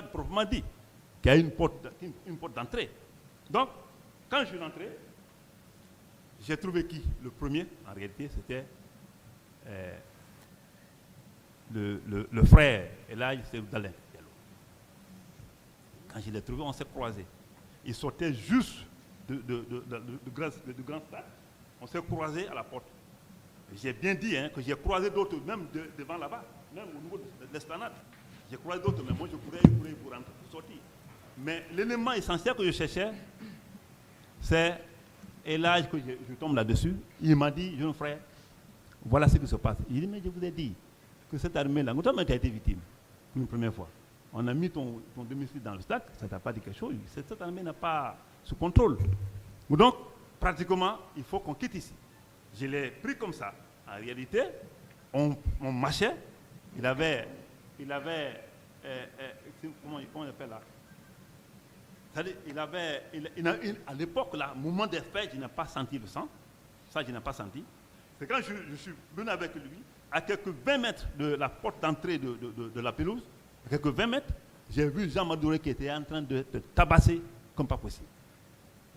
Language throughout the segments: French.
proprement dit, qui a une porte d'entrée. Donc, quand je suis rentré, j'ai trouvé qui? Le premier, en réalité, c'était le frère Elhadji Seydou Dalein. Quand je l'ai trouvé, on s'est croisés. Il sortait juste de grand stade. On s'est croisés à la porte. J'ai bien dit que j'ai croisé d'autres, même devant là-bas, même au niveau de l'esplanade. J'ai croisé d'autres, mais moi je courais pour rentrer, pour sortir. Mais l'élément essentiel que je cherchais, c'est Elhadji, que je tombe là-dessus. Il m'a dit, jeune frère, voilà ce qui se passe. Il dit, mais je vous ai dit que cette armée-là, nous avons été victimes une première fois. On a mis ton domicile dans le sac, ça ne t'a pas dit quelque chose. Cette armée n'a pas sous contrôle. Donc, pratiquement, il faut qu'on quitte ici. Je l'ai pris comme ça. En réalité, on marchait. Il avait comment on appelle là? C'est-à-dire, à l'époque, là, au moment des faits, je n'ai pas senti le sang. Ça, je n'ai pas senti. C'est quand je suis venu avec lui, à quelques 20 mètres de la porte d'entrée de la pelouse, à quelques 20 mètres, j'ai vu Jean Madouré qui était en train de tabasser comme pas possible.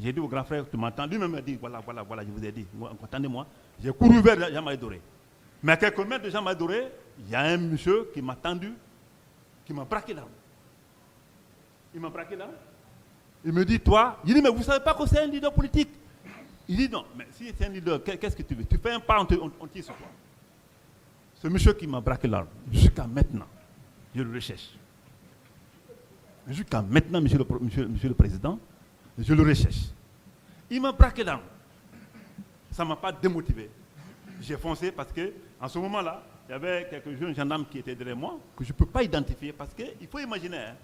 J'ai dit au grand frère, tu m'entends? Lui-même m'a dit, voilà, je vous ai dit, attendez-moi. J'ai couru vers Jean Madouré. Mais à quelques mètres de Jean Madouré, il y a un monsieur qui m'a tendu, qui m'a braqué l'arme. Il m'a braqué l'arme. Il me dit, toi, il dit, mais vous ne savez pas que c'est un leader politique. Il dit, non, mais si c'est un leader, qu'est-ce que tu veux? Tu fais un pas, on tire sur toi. Ce monsieur qui m'a braqué l'arme, jusqu'à maintenant, je le recherche. Jusqu'à maintenant, monsieur le Président, je le recherche. Il m'a braqué l'arme. Ça ne m'a pas démotivé. J'ai foncé parce qu'en ce moment-là, il y avait quelques jeunes gendarmes qui étaient derrière moi, que je ne peux pas identifier parce qu'il faut imaginer,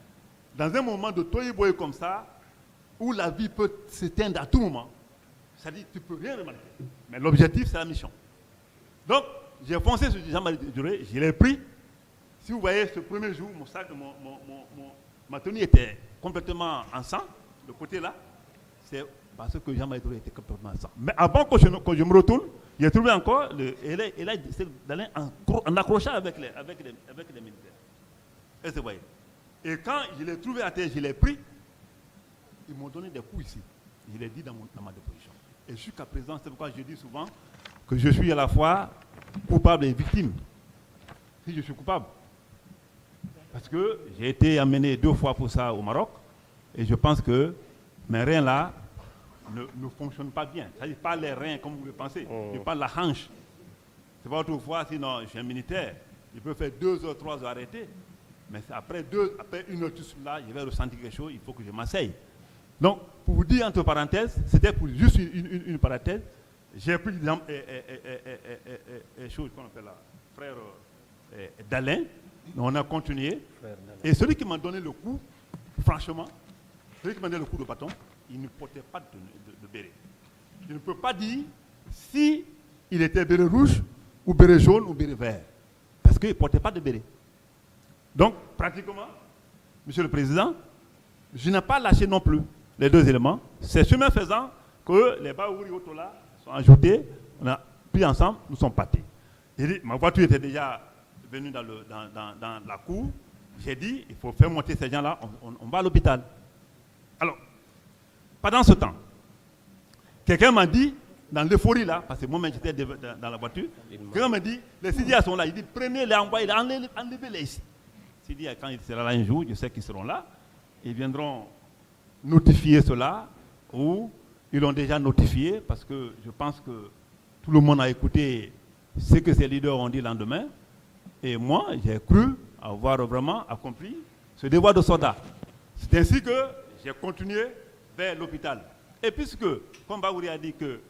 dans un moment de toye-boye comme ça, où la vie peut s'éteindre à tout moment, c'est-à-dire que tu ne peux rien remarquer. Mais l'objectif, c'est la mission. Donc, j'ai foncé sur Jean-Marie Duré, je l'ai pris. Si vous voyez ce premier jour, mon sac, ma tenue était complètement en sang, le côté là, c'est parce que Jean-Marie Duré était complètement en sang. Mais avant que je me retourne, j'ai trouvé encore Elhadji Seydou Dalein en accrochant avec les militaires. Et vous voyez. Et quand je l'ai trouvé à terre, je l'ai pris, ils m'ont donné des coups ici. Je l'ai dit dans ma déposition. Et jusqu'à présent, c'est pourquoi je dis souvent que je suis à la fois coupable et victime. Si je suis coupable. Parce que j'ai été amené 2 fois pour ça au Maroc. Et je pense que mes reins là ne fonctionnent pas bien. C'est-à-dire pas les reins comme vous le pensez. Je parle de la hanche. C'est pas autrefois, sinon je suis un militaire. Je peux faire 2 heures, 3 heures arrêté. Mais après 1 heure tout là, je vais ressentir quelque chose, il faut que je m'asseye. Donc, pour vous dire entre parenthèses, c'était pour juste une parenthèse. J'ai pris l'exemple chose qu'on appelle là, frère Dalein. On a continué. Et celui qui m'a donné le coup, franchement, celui qui m'a donné le coup de bâton, il ne portait pas de béret. Je ne peux pas dire si il était béret rouge, ou béret jaune, ou béret vert. Parce qu'il ne portait pas de béret. Donc, pratiquement, Monsieur le Président, je n'ai pas lâché non plus les 2 éléments. C'est chemin faisant que les Baouri Otola sont ajoutés, on a pris ensemble, nous sommes partis. Ma voiture était déjà venue dans la cour. J'ai dit, il faut faire monter ces gens-là, on va à l'hôpital. Alors, pendant ce temps, quelqu'un m'a dit, dans l'euphorie là, parce que moi-même j'étais dans la voiture, quelqu'un m'a dit, les Sidia sont là, il dit, prenez-les, enlevez-les ici. Sidia, quand il sera là un jour, je sais qu'ils seront là, ils viendront notifier cela, ou ils l'ont déjà notifié, parce que je pense que tout le monde a écouté ce que ces leaders ont dit le lendemain, et moi, j'ai cru avoir vraiment accompli ce devoir de soldat. C'est ainsi que j'ai continué vers l'hôpital. Et puisque, comme Baouri a dit que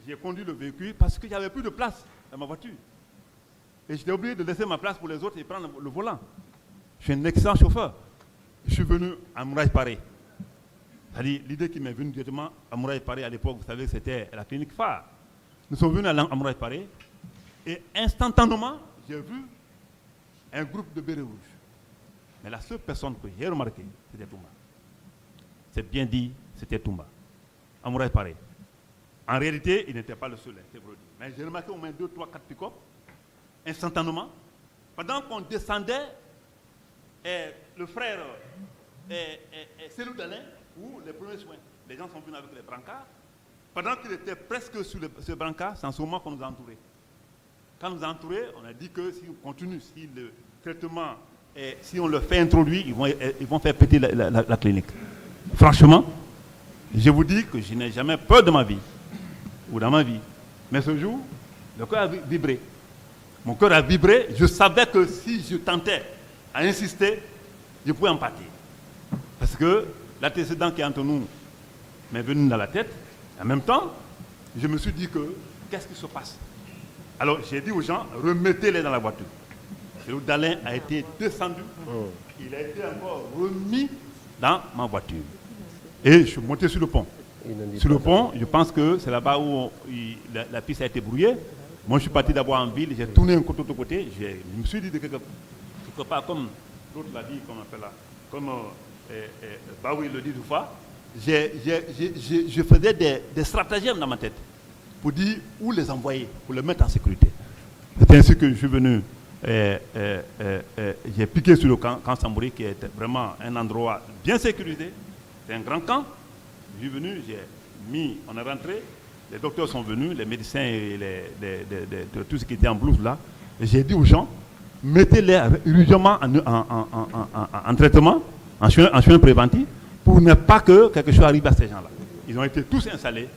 j'ai conduit le véhicule, parce qu'il n'y avait plus de place dans ma voiture. Et j'étais obligé de laisser ma place pour les autres et prendre le volant. Je suis un excellent chauffeur. Je suis venu à Mouraï Paré. C'est-à-dire, l'idée qui m'est venue directement à Mouraï Paré à l'époque, vous savez, c'était la clinique phare. Nous sommes venus à Mouraï Paré et instantanément, j'ai vu un groupe de bérets rouges. Mais la seule personne que j'ai remarquée, c'était Toumba. C'est bien dit, c'était Toumba. À Mouraï Paré. En réalité, il n'était pas le seul, c'est vrai. Mais j'ai remarqué au moins 2, 3, 4 pick-up, instantanément. Pendant qu'on descendait le frère Célou Dalin, où les premiers soins, les gens sont venus avec les brancards. Pendant qu'il était presque sur ce brancard, c'est en ce moment qu'on nous a entourés. Quand on nous a entourés, on a dit que si on continue, si le traitement, si on le fait introduire, ils vont faire péter la clinique. Franchement, je vous dis que je n'ai jamais peur de ma vie, ou dans ma vie. Mais ce jour, le cœur a vibré. Mon cœur a vibré. Je savais que si je tentais à insister, je pouvais en partir. Parce que l'antécédent qui est entre nous m'est venu dans la tête. En même temps, je me suis dit que, qu'est-ce qui se passe? Alors j'ai dit aux gens, remettez-les dans la voiture. Célou Dalin a été descendu. Il a été encore remis dans ma voiture. Et je suis monté sur le pont. Sur le pont, je pense que c'est là-bas où la piste a été brouillée. Moi, je suis parti d'abord en ville, j'ai tourné un côté de côté. Je me suis dit de quelque part, comme l'autre l'a dit, comme on appelle là, comme Baoui le dit deux fois, je faisais des stratagèmes dans ma tête pour dire où les envoyer, pour les mettre en sécurité. C'est ainsi que je suis venu, j'ai piqué sur le camp Sambouri, qui est vraiment un endroit bien sécurisé. C'est un grand camp. Je suis venu, on est rentré, les docteurs sont venus, les médecins et tout ce qui était en blouse là. Et j'ai dit aux gens, mettez-les urgemment en traitement, en soins préventifs, pour ne pas que quelque chose arrive à ces gens-là. Ils ont été tous installés.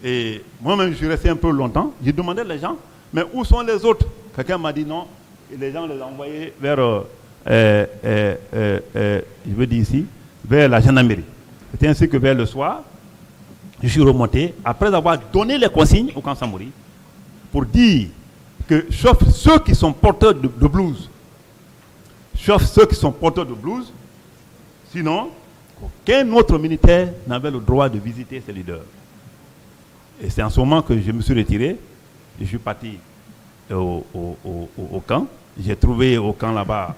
Et moi-même, je suis resté un peu longtemps. J'ai demandé aux gens, mais où sont les autres? Quelqu'un m'a dit non. Et les gens les ont envoyés vers, je veux dire ici, vers la gendarmerie. C'était ainsi que vers le soir, je suis remonté, après avoir donné les consignes au camp Sambouri, pour dire que, sauf ceux qui sont porteurs de blues, sinon, aucun autre militaire n'avait le droit de visiter ces leaders. Et c'est en ce moment que je me suis retiré, je suis parti au camp. J'ai trouvé au camp là-bas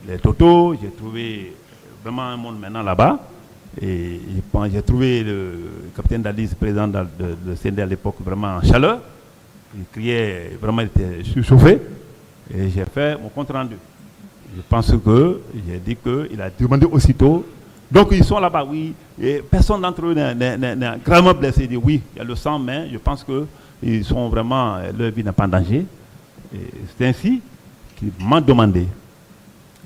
les totos, j'ai trouvé vraiment un monde maintenant là-bas. Et j'ai trouvé le capitaine Dadis, président de CND à l'époque, vraiment en chaleur. Il criait, vraiment, il était surchauffé. Et j'ai fait mon compte rendu. Je pense que j'ai dit qu'il a demandé aussitôt. Donc ils sont là-bas, oui. Et personne d'entre eux n'est gravement blessé. Il dit oui, il y a le sang, mais je pense qu'ils sont vraiment, leur vie n'est pas en danger. C'est ainsi qu'il m'a demandé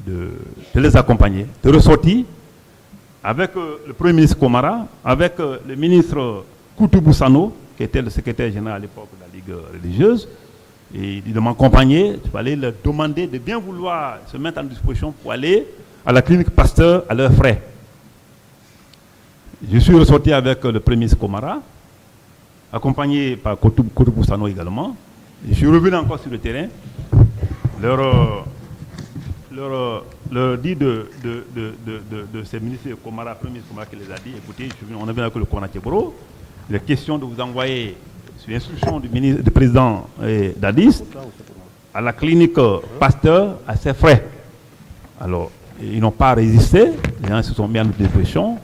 de les accompagner, de ressortir avec le Premier ministre Komara, avec le ministre Koutoubou Sano, qui était le secrétaire général à l'époque de la Ligue religieuse, et de m'accompagner. Il fallait leur demander de bien vouloir se mettre en disposition pour aller à la clinique Pasteur à leurs frais. Je suis ressorti avec le Premier ministre Komara, accompagné par Koutoubou Sano également. Je suis revenu encore sur le terrain. Leur dit de ces ministres Komara, Premier ministre Komara qui les a dit, écoutez, on est venu avec le Kona Tcheboro, il est question de vous envoyer, sur instruction du président Dadis, à la clinique Pasteur à ses frais. Alors, ils n'ont pas résisté, les gens se sont mis à notre disposition,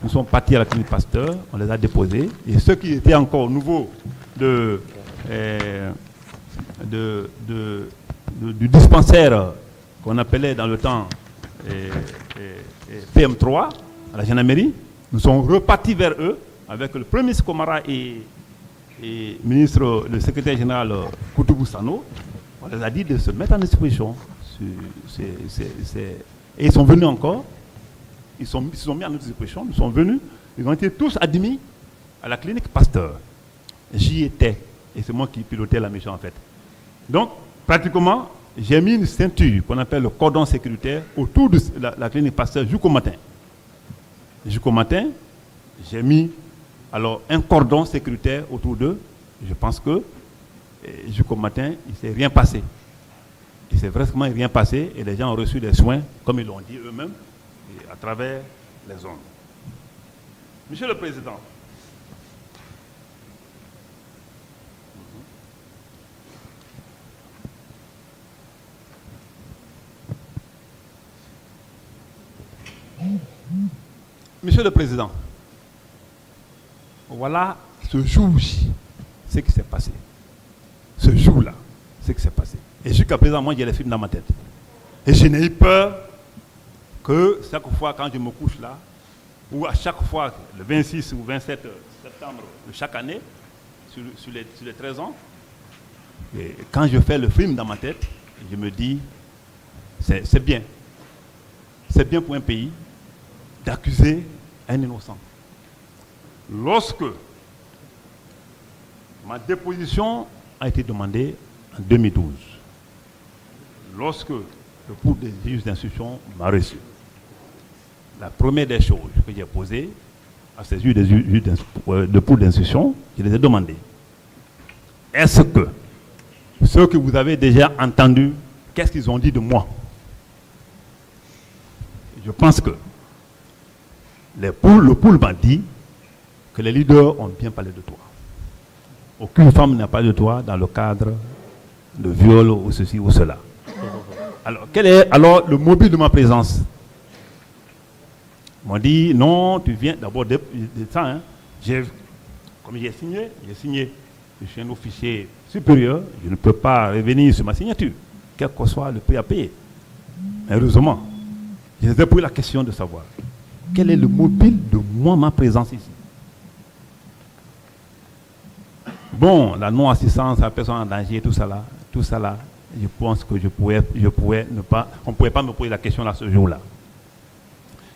nous sommes partis à la clinique Pasteur, on les a déposés, et ceux qui étaient encore au niveau du dispensaire qu'on appelait dans le temps PM3 à la gendarmerie, nous sommes repartis vers eux avec le Premier ministre Komara et le secrétaire général Koutoubou Sano. On les a dit de se mettre en disposition. Et ils sont venus encore. Ils se sont mis à notre disposition. Ils sont venus. Ils ont été tous admis à la clinique Pasteur. J'y étais. Et c'est moi qui pilotais la mission en fait. Donc, pratiquement, j'ai mis une ceinture qu'on appelle le cordon sécuritaire autour de la clinique Pasteur jusqu'au matin. Jusqu'au matin, j'ai mis alors un cordon sécuritaire autour d'eux. Je pense que jusqu'au matin, il ne s'est rien passé. Il ne s'est vraiment rien passé et les gens ont reçu des soins, comme ils l'ont dit eux-mêmes, à travers les zones. Monsieur le Président, Monsieur le Président, voilà ce jour-ci, ce qui s'est passé. Ce jour-là, ce qui s'est passé. Et jusqu'à présent, moi, j'ai les films dans ma tête. Et je n'ai eu peur que chaque fois quand je me couche là, ou à chaque fois, le 26 ou 27 septembre de chaque année, sur les 13 ans, et quand je fais le film dans ma tête, je me dis, c'est bien. C'est bien pour un pays d'accuser un innocent. Lorsque ma déposition a été demandée en 2012, lorsque le cours des juges d'instruction m'a reçu, la première des choses que j'ai posées à ces juges de cours d'instruction, je les ai demandé, est-ce que ceux que vous avez déjà entendus, qu'est-ce qu'ils ont dit de moi? Je pense que le pool m'a dit que les leaders ont bien parlé de toi. Aucune femme n'a parlé de toi dans le cadre de viol ou ceci ou cela. Alors, quel est alors le mobile de ma présence? Ils m'ont dit, non, tu viens d'abord de ça. Hein. Comme j'ai signé. Je suis un officier supérieur, je ne peux pas revenir sur ma signature, quel que soit le prix à payer. Heureusement, je les ai posé la question de savoir quel est le mobile de moi, ma présence ici. Bon, la non-assistance à la personne en danger, tout ça là, je pense que je pouvais ne pas, on ne pouvait pas me poser la question là ce jour-là.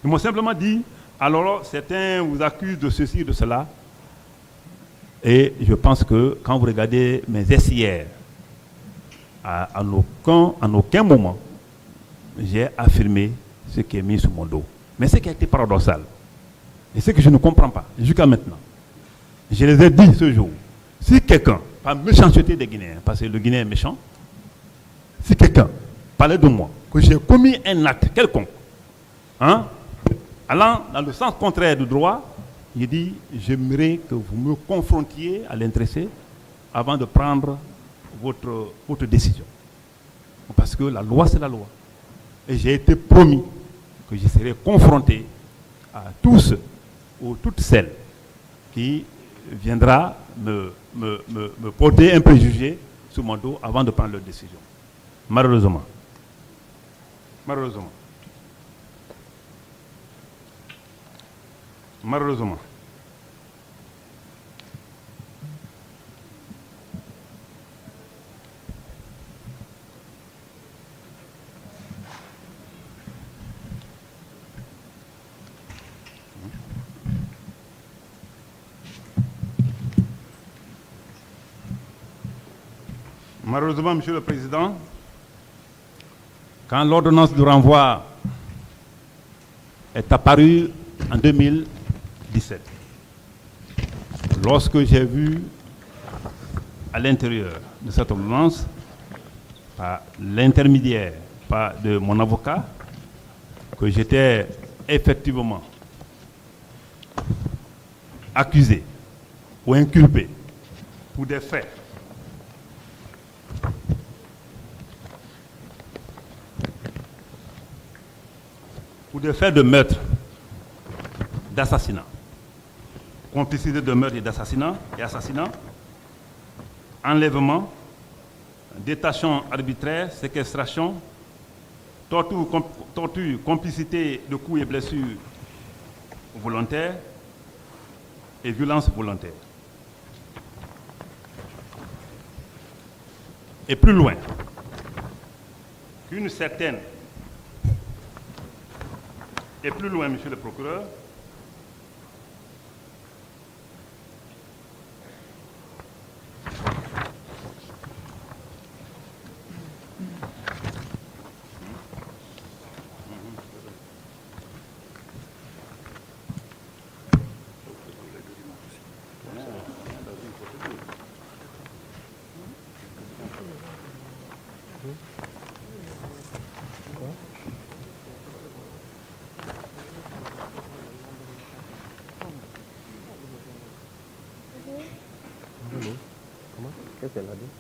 Ils m'ont simplement dit, alors certains vous accusent de ceci, de cela, et je pense que quand vous regardez mes SIR, en aucun moment, j'ai affirmé ce qui est mis sur mon dos. Mais ce qui a été paradoxal, et ce que je ne comprends pas jusqu'à maintenant, je les ai dit ce jour, si quelqu'un, par méchanceté des Guinéens, parce que le Guinéen est méchant, si quelqu'un parlait de moi, que j'ai commis un acte quelconque, hein, allant dans le sens contraire du droit, il dit, j'aimerais que vous me confrontiez à l'intéressé avant de prendre votre décision. Parce que la loi, c'est la loi. Et j'ai été promis que je serai confronté à tous ou toutes celles qui viendra me porter un préjugé sur mon dos avant de prendre leur décision. Malheureusement. Malheureusement. Malheureusement. Malheureusement, Monsieur le Président, quand l'ordonnance de renvoi est apparue en 2017, lorsque j'ai vu à l'intérieur de cette ordonnance, par l'intermédiaire de mon avocat, que j'étais effectivement accusé ou inculpé pour des faits de meurtre, d'assassinat, complicité de meurtre et d'assassinat et assassinat, enlèvement, détention arbitraire, séquestration, torture, complicité de coups et blessures volontaires et violence volontaire. Et plus loin, qu'une certaine... Et plus loin, Monsieur le procureur, Qu'est-ce qu'elle a dit?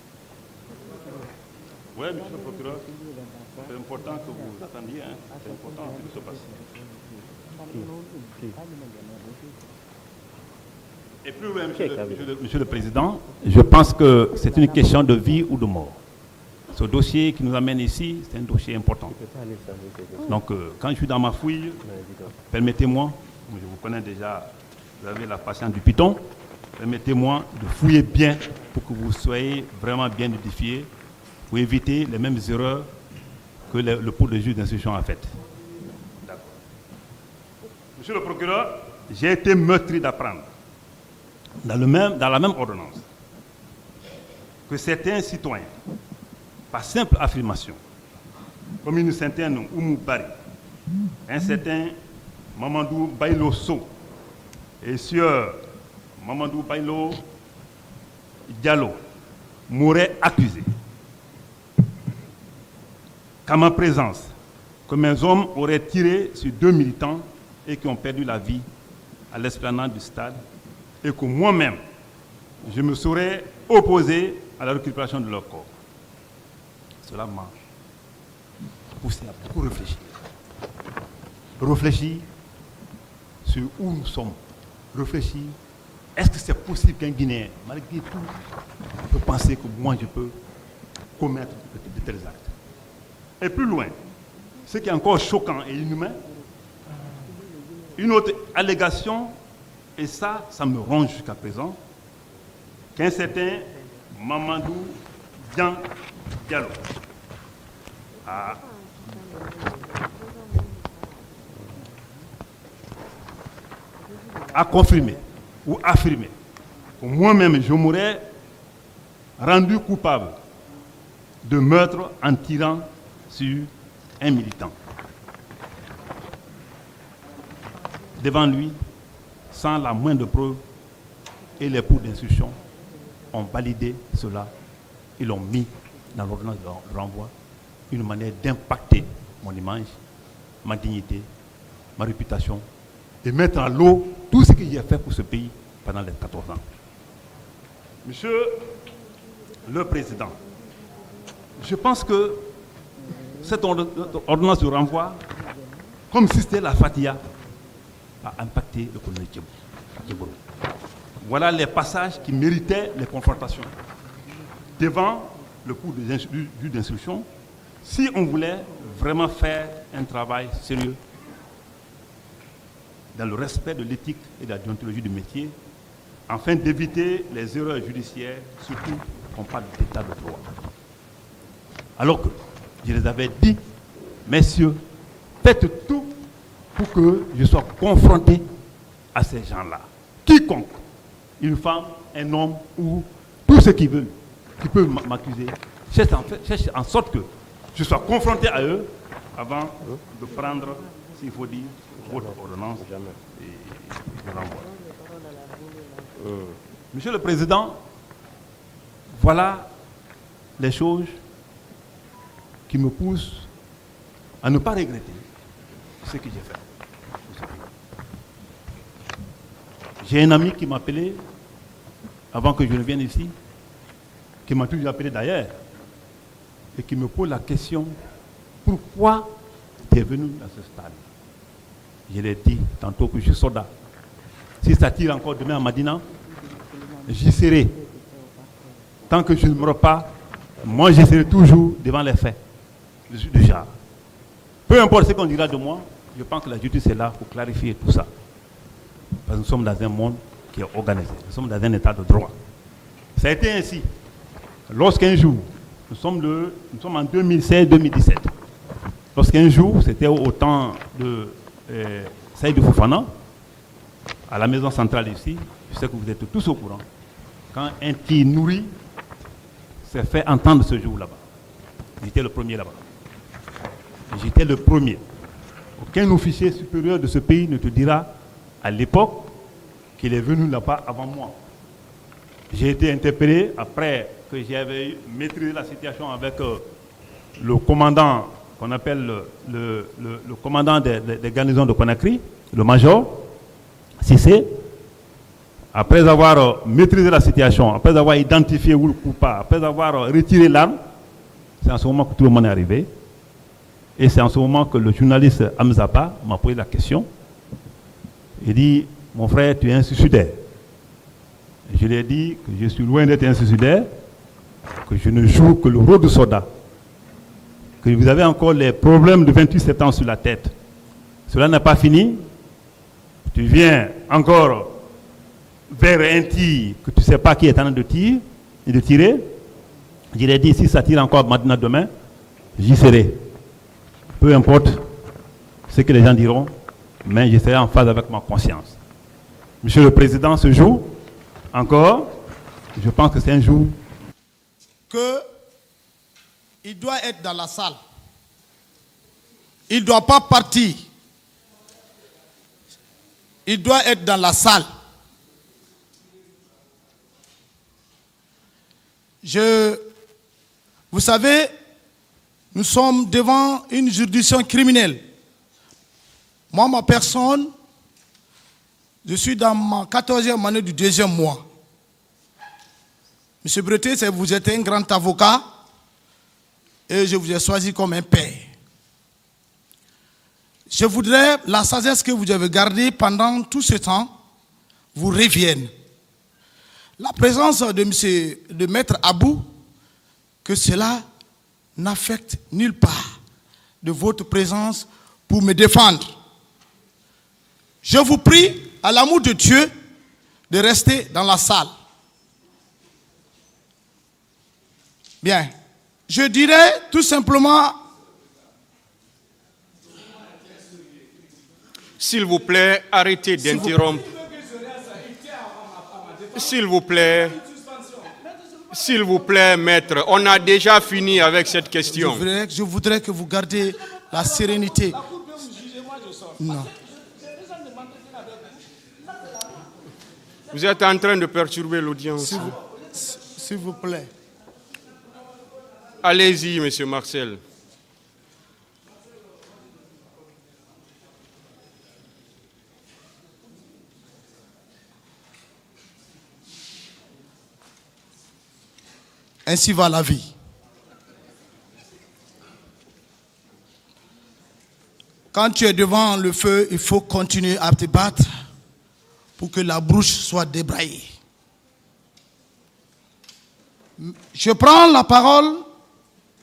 Oui, Monsieur le procureur, c'est important que vous attendiez, hein. C'est important ce qui se passe. Et plus loin, Monsieur le Président, je pense que c'est une question de vie ou de mort. Ce dossier qui nous amène ici, c'est un dossier important. Donc, quand je suis dans ma fouille, permettez-moi, je vous connais déjà, vous avez la patience du python, permettez-moi de fouiller bien pour que vous soyez vraiment bien édifiés, pour éviter les mêmes erreurs que le pôle de juge d'instruction a faites. Monsieur le procureur, j'ai été meurtri d'apprendre, dans la même ordonnance, que certains citoyens, par simple affirmation, comme une certaine Oumou Bari, un certain Mamadou Bailo So et Sieur Mamadou Bailo Diallo m'auraient accusé qu'à ma présence, que mes hommes auraient tiré sur 2 militants et qui ont perdu la vie à l'esplanade du stade et que moi-même, je me serais opposé à la récupération de leur corps. Cela m'a poussé à beaucoup réfléchir. Réfléchir sur où nous sommes. Réfléchir, est-ce que c'est possible qu'un Guinéen, malgré tout, peut penser que moi je peux commettre de tels actes? Et plus loin, ce qui est encore choquant et inhumain, une autre allégation, et ça me ronge jusqu'à présent, qu'un certain Mamadou Diallo a confirmé ou affirmé que moi-même je m'aurais rendu coupable de meurtre en tirant sur un militant. Devant lui, sans la moindre preuve, et les cours d'instruction ont validé cela. Ils l'ont mis dans l'ordonnance de renvoi, une manière d'impacter mon image, ma dignité, ma réputation, et mettre à l'eau tout ce que j'ai fait pour ce pays pendant les 14 ans. Monsieur le Président, je pense que cette ordonnance de renvoi, comme si c'était la Fatia, a impacté le colonel Djeboro. Voilà les passages qui méritaient les confrontations. Devant le cours du juge d'instruction, si on voulait vraiment faire un travail sérieux dans le respect de l'éthique et de la déontologie du métier, afin d'éviter les erreurs judiciaires, surtout qu'on parle d'état de droit. Alors que je les avais dit, messieurs, faites tout pour que je sois confronté à ces gens-là. Quiconque, une femme, un homme ou tout ce qui veut, qui peut m'accuser, cherche en sorte que je sois confronté à eux avant de prendre, s'il faut dire, votre ordonnance et de l'envoi. Monsieur le Président, voilà les choses qui me poussent à ne pas regretter ce que j'ai fait. J'ai un ami qui m'a appelé, avant que je ne vienne ici, qui m'a toujours appelé d'ailleurs, et qui me pose la question, pourquoi tu es venu à ce stade? Je l'ai dit tantôt que je suis soldat. Si ça tire encore demain à Madina, j'y serai. Tant que je ne meurs pas, moi je serai toujours devant les faits du genre. Peu importe ce qu'on dira de moi, je pense que la justice est là pour clarifier tout ça. Parce que nous sommes dans un monde qui est organisé. Nous sommes dans un état de droit. Ça a été ainsi. Lorsqu'un jour, nous sommes en 2016-2017, lorsqu'un jour, c'était au temps de Saïdou Fofana, à la maison centrale ici, je sais que vous êtes tous au courant, quand un petit nourri s'est fait entendre ce jour là-bas. J'étais le premier là-bas. J'étais le premier. Aucun officier supérieur de ce pays ne te dira à l'époque qu'il est venu là-bas avant moi. J'ai été interpellé après que j'avais maîtrisé la situation avec le commandant qu'on appelle le commandant des garnisons de Conakry, le major Cissé. Après avoir maîtrisé la situation, après avoir identifié où le coupable, après avoir retiré l'arme, c'est en ce moment que tout le monde est arrivé. Et c'est en ce moment que le journaliste Hamzaba m'a posé la question. Il dit, mon frère, tu es un suicidaire. Je lui ai dit que je suis loin d'être un suicidaire, que je ne joue que le rôle de soldat que vous avez encore les problèmes du 28 septembre sur la tête. Cela n'a pas fini. Tu viens encore vers un tir que tu ne sais pas qui est en train de tirer et de tirer. Je l'ai dit, si ça tire encore maintenant, demain, j'y serai. Peu importe ce que les gens diront, mais je serai en phase avec ma conscience. Monsieur le Président, ce jour, encore, je pense que c'est un jour qu'il doit être dans la salle. Il ne doit pas partir. Il doit être dans la salle. Vous savez, nous sommes devant une juridiction criminelle. Moi, ma personne, je suis dans ma 14e année du 2e mois. Monsieur Breté, vous êtes un grand avocat et je vous ai choisi comme un père. Je voudrais la sagesse que vous avez gardée pendant tout ce temps vous revienne. La présence de Maître Abou, que cela n'affecte nulle part de votre présence pour me défendre. Je vous prie, à l'amour de Dieu, de rester dans la salle. Bien, je dirais tout simplement... S'il vous plaît, arrêtez d'interrompre. S'il vous plaît, maître, on a déjà fini avec cette question. Je voudrais que vous gardiez la sérénité. Non. Vous êtes en train de perturber l'audience. S'il vous plaît. Allez-y, monsieur Marcel. Ainsi va la vie. Quand tu es devant le feu, il faut continuer à te battre pour que la brouche soit débraillée. Je prends la parole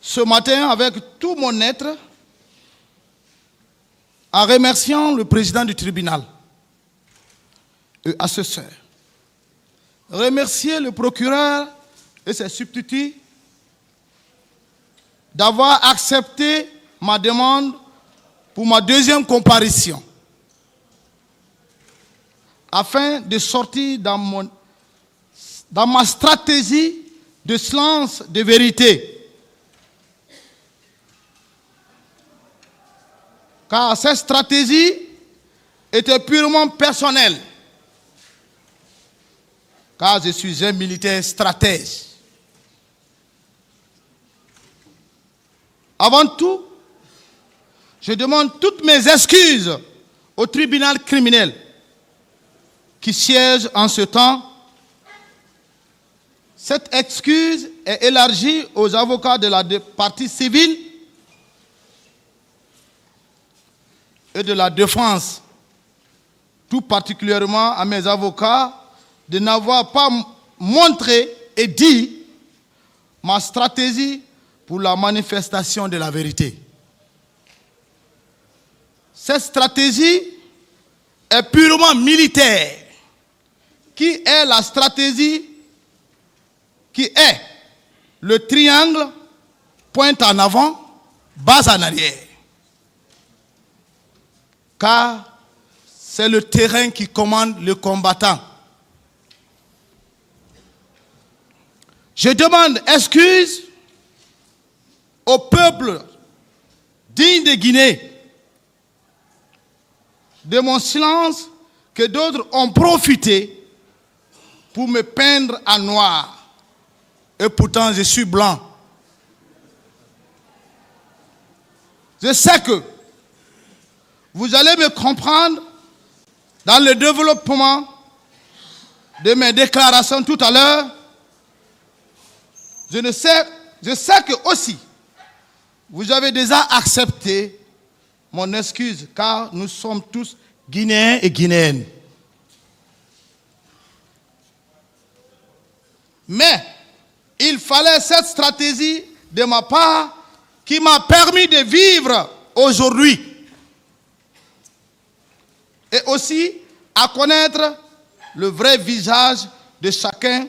ce matin avec tout mon être en remerciant le président du tribunal et assesseur. Remercier le procureur et ses substituts d'avoir accepté ma demande pour ma deuxième comparution afin de sortir dans ma stratégie de silence de vérité. Car cette stratégie était purement personnelle. Car je suis un militaire stratège. Avant tout, je demande toutes mes excuses au tribunal criminel qui siège en ce temps. Cette excuse est élargie aux avocats de la partie civile et de la défense, tout particulièrement à mes avocats de n'avoir pas montré et dit ma stratégie pour la manifestation de la vérité. Cette stratégie est purement militaire, qui est la stratégie qui est le triangle, pointe en avant, base en arrière. Car c'est le terrain qui commande le combattant. Je demande excuse au peuple digne de Guinée de mon silence que d'autres ont profité pour me peindre en noir. Et pourtant, je suis blanc. Je sais que vous allez me comprendre dans le développement de mes déclarations tout à l'heure. Je sais que aussi, vous avez déjà accepté mon excuse, car nous sommes tous Guinéens et Guinéennes. Mais il fallait cette stratégie de ma part qui m'a permis de vivre aujourd'hui. Et aussi à connaître le vrai visage de chacun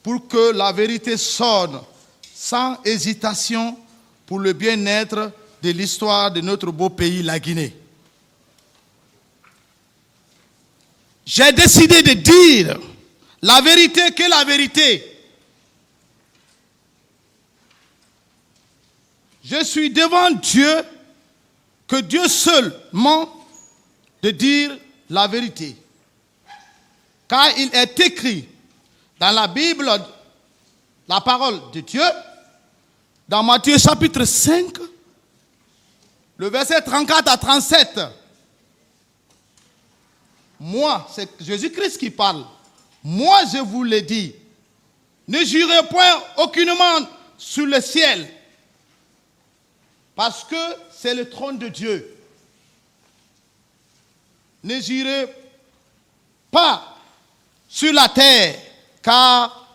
pour que la vérité sonne sans hésitation pour le bien-être de l'histoire de notre beau pays, la Guinée. J'ai décidé de dire la vérité que la vérité. Je suis devant Dieu, que Dieu seulement de dire la vérité. Car il est écrit dans la Bible, la parole de Dieu, dans Matthieu chapitre 5, le verset 34 à 37. Moi, c'est Jésus-Christ qui parle. Moi, je vous l'ai dit, ne jurez point aucunement sur le ciel, parce que c'est le trône de Dieu. Ne jurez pas sur la terre, car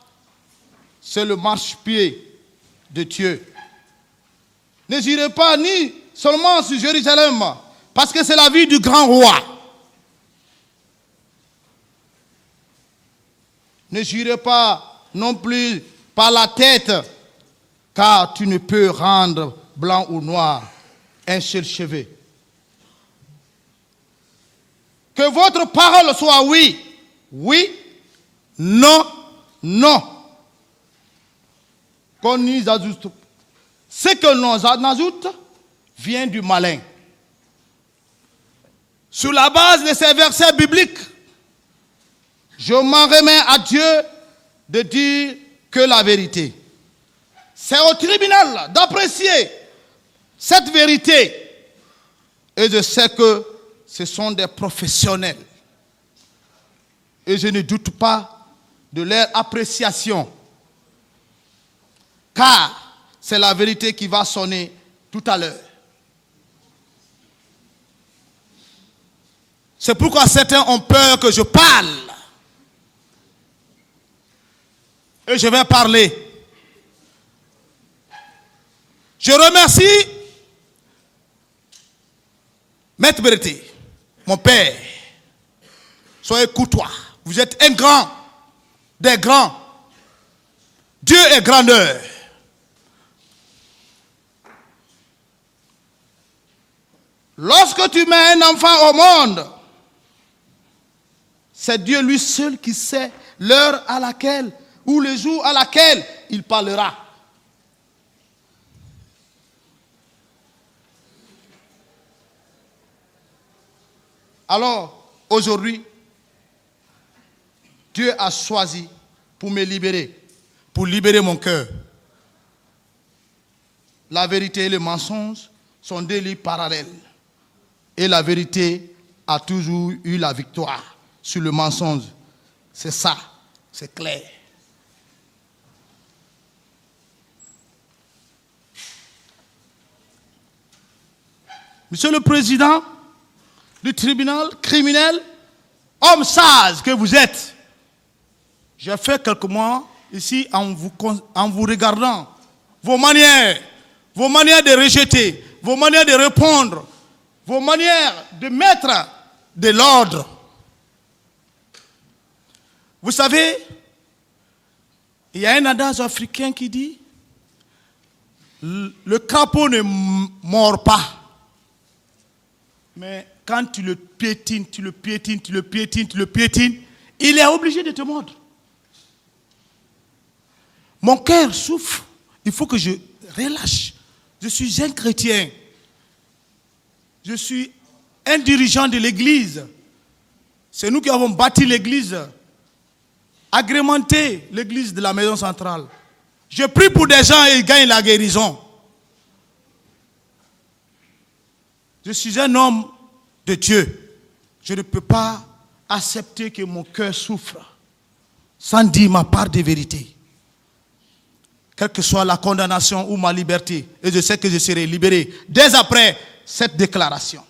c'est le marchepied de Dieu. Ne jurez pas ni seulement sur Jérusalem, parce que c'est la vie du grand roi. Ne jurez pas non plus par la tête, car tu ne peux rendre blanc ou noir un seul cheveu. Que votre parole soit oui, oui, non, non. Qu'on nous ajoute. Ce que l'on ajoute vient du malin. Sur la base de ces versets bibliques, je m'en remets à Dieu de dire que la vérité. C'est au tribunal d'apprécier cette vérité. Et je sais que ce sont des professionnels. Et je ne doute pas de leur appréciation. Car c'est la vérité qui va sonner tout à l'heure. C'est pourquoi certains ont peur que je parle. Et je vais parler. Je remercie Maître Berté, mon père. Soyez courtois. Vous êtes un grand, des grands. Dieu est grandeur. Lorsque tu mets un enfant au monde, c'est Dieu lui seul qui sait l'heure à laquelle, ou le jour à laquelle il parlera. Alors, aujourd'hui, Dieu a choisi pour me libérer, pour libérer mon cœur. La vérité et le mensonge sont deux livres parallèles. Et la vérité a toujours eu la victoire sur le mensonge. C'est ça, c'est clair. Monsieur le Président du tribunal criminel, homme sage que vous êtes, j'ai fait quelques mois ici en vous regardant, vos manières de rejeter, vos manières de répondre, vos manières de mettre de l'ordre. Vous savez, il y a un adage africain qui dit le crapaud ne mord pas. Mais quand tu le piétines, il est obligé de te mordre. Mon cœur souffre. Il faut que je relâche. Je suis un chrétien. Je suis un dirigeant de l'église. C'est nous qui avons bâti l'église, agrémenté l'église de la maison centrale. Je prie pour des gens et ils gagnent la guérison. Je suis un homme de Dieu. Je ne peux pas accepter que mon cœur souffre sans dire ma part de vérité. Quelle que soit la condamnation ou ma liberté, et je sais que je serai libéré dès après cette déclaration.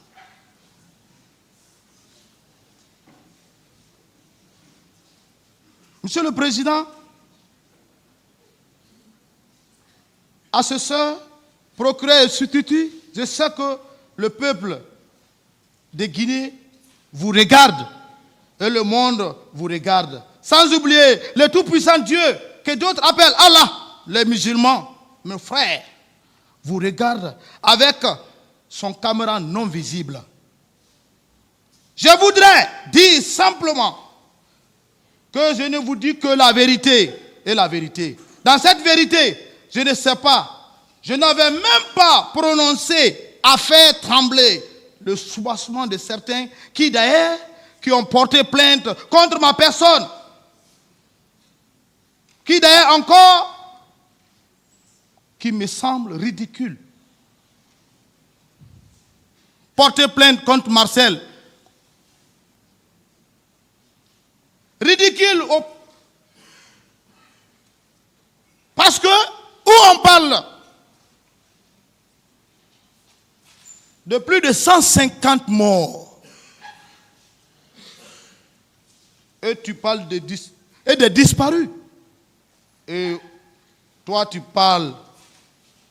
Monsieur le Président, assesseur procureur et substitut, je sais que le peuple de Guinée vous regarde et le monde vous regarde. Sans oublier le tout-puissant Dieu que d'autres appellent Allah, les musulmans, mes frères, vous regardent avec son caméra non visible. Je voudrais dire simplement que je ne vous dis que la vérité et la vérité. Dans cette vérité, je ne sais pas, je n'avais même pas prononcé à faire trembler le soubassement de certains qui d'ailleurs, qui ont porté plainte contre ma personne. Qui d'ailleurs encore, qui me semble ridicule. Porter plainte contre Marcel. Ridicule parce que où on parle de plus de 150 morts et tu parles de disparus et toi tu parles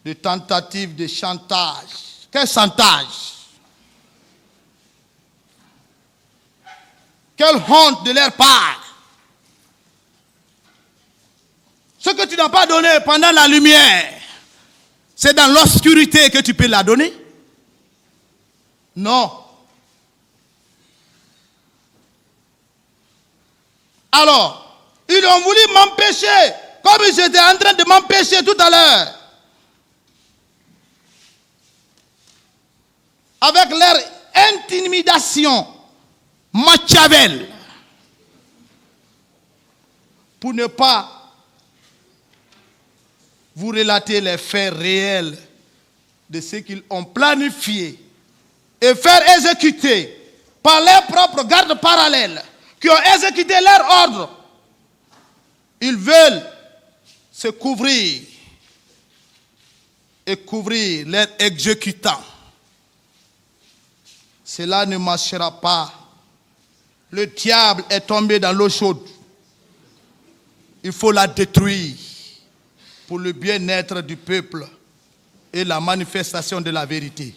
de tentatives de chantage. Quel chantage? Quelle honte de leur part. Ce que tu n'as pas donné pendant la lumière, c'est dans l'obscurité que tu peux la donner? Non. Alors, ils ont voulu m'empêcher, comme j'étais en train de m'empêcher tout à l'heure. Avec leur intimidation, Machiavel, pour ne pas vous relater les faits réels de ce qu'ils ont planifié et faire exécuter par leurs propres gardes parallèles qui ont exécuté leur ordre. Ils veulent se couvrir et couvrir leurs exécutants. Cela ne marchera pas. Le diable est tombé dans l'eau chaude. Il faut la détruire pour le bien-être du peuple et la manifestation de la vérité.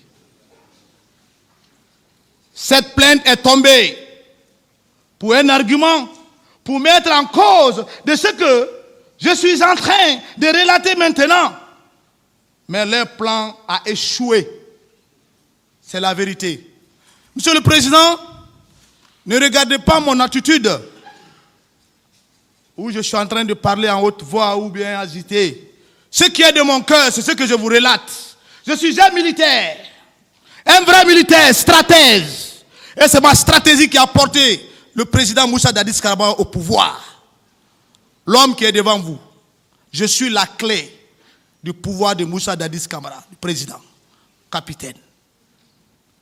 Cette plainte est tombée pour un argument, pour mettre en cause de ce que je suis en train de relater maintenant. Mais leur plan a échoué. C'est la vérité. Monsieur le Président, ne regardez pas mon attitude où je suis en train de parler en haute voix ou bien agité. Ce qui est de mon cœur, c'est ce que je vous relate. Je suis un militaire, un vrai militaire, stratège. Et c'est ma stratégie qui a porté le président Moussa Dadis Camara au pouvoir. L'homme qui est devant vous, je suis la clé du pouvoir de Moussa Dadis Camara, le président, capitaine.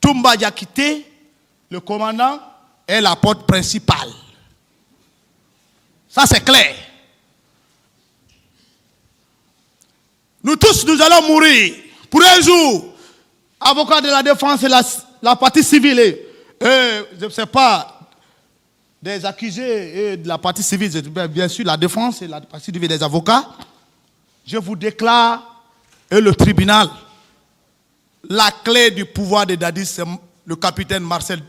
Toumba Diakité, le commandant, est la porte principale. Ça c'est clair. Nous tous, nous allons mourir pour un jour. Avocat de la défense et la partie civile. Je ne sais pas, des accusés et de la partie civile, bien sûr la défense et la partie civile des avocats. Je vous déclare, et le tribunal, la clé du pouvoir de Dadis, c'est le capitaine Marcel